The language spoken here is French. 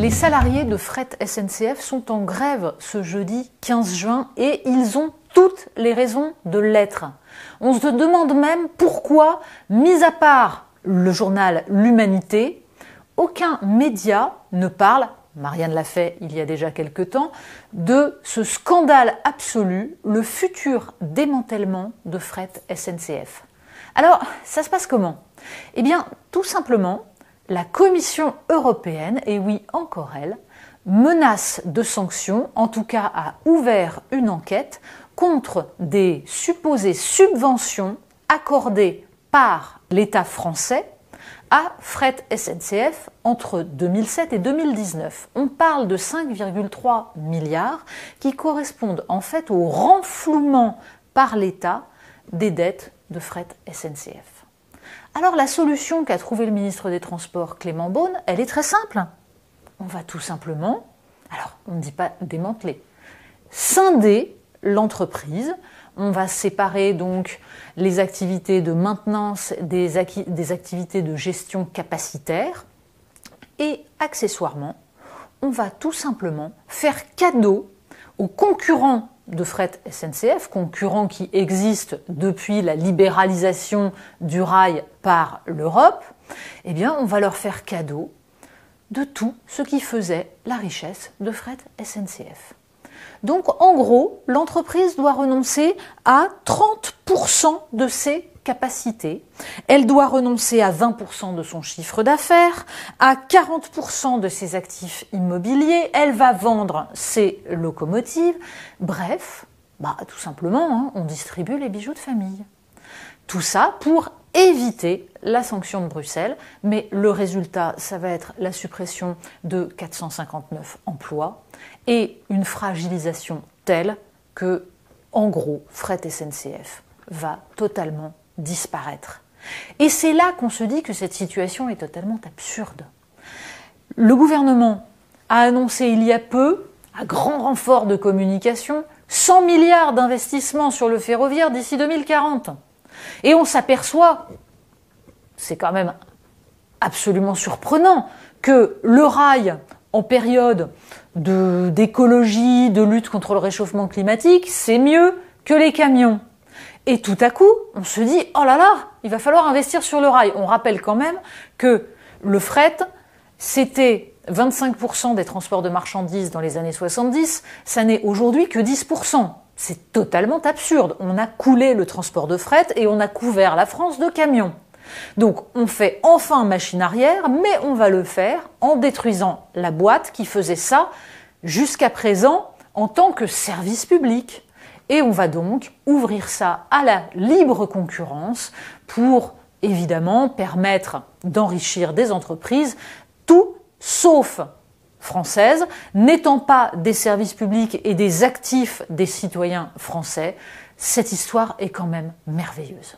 Les salariés de Fret SNCF sont en grève ce jeudi 15 juin et ils ont toutes les raisons de l'être. On se demande même pourquoi, mis à part le journal L'Humanité, aucun média ne parle, Marianne l'a fait il y a déjà quelque temps, de ce scandale absolu, le futur démantèlement de Fret SNCF. Alors, ça se passe comment? Eh bien, tout simplement, la Commission européenne, et oui, encore elle, menace de sanctions, en tout cas a ouvert une enquête contre des supposées subventions accordées par l'État français à Fret SNCF entre 2007 et 2019. On parle de 5,3 milliards qui correspondent en fait au renflouement par l'État des dettes de Fret SNCF. Alors la solution qu'a trouvée le ministre des Transports Clément Beaune, elle est très simple. On va tout simplement, alors on ne dit pas démanteler, scinder l'entreprise. On va séparer donc les activités de maintenance des activités de gestion capacitaire et accessoirement, on va tout simplement faire cadeau aux concurrents de Fret SNCF, concurrents qui existent depuis la libéralisation du rail par l'Europe. Eh bien, on va leur faire cadeau de tout ce qui faisait la richesse de Fret SNCF. Donc, en gros, l'entreprise doit renoncer à 30% de ses capacités. Elle doit renoncer à 20% de son chiffre d'affaires, à 40% de ses actifs immobiliers. Elle va vendre ses locomotives. Bref, tout simplement, on distribue les bijoux de famille. Tout ça pour éviter la sanction de Bruxelles, mais le résultat, ça va être la suppression de 459 emplois et une fragilisation telle que, en gros, Fret SNCF va totalement disparaître. Et c'est là qu'on se dit que cette situation est totalement absurde. Le gouvernement a annoncé il y a peu, à grand renfort de communication, 100 milliards d'investissements sur le ferroviaire d'ici 2040. Et on s'aperçoit, c'est quand même absolument surprenant, que le rail, en période d'écologie, de lutte contre le réchauffement climatique, c'est mieux que les camions. Et tout à coup, on se dit, oh là là, il va falloir investir sur le rail. On rappelle quand même que le fret, c'était 25% des transports de marchandises dans les années 70, ça n'est aujourd'hui que 10%. C'est totalement absurde. On a coulé le transport de fret et on a couvert la France de camions. Donc on fait enfin machine arrière, mais on va le faire en détruisant la boîte qui faisait ça jusqu'à présent en tant que service public. Et on va donc ouvrir ça à la libre concurrence pour évidemment permettre d'enrichir des entreprises, tout sauf françaises, n'étant pas des services publics et des actifs des citoyens français. Cette histoire est quand même merveilleuse.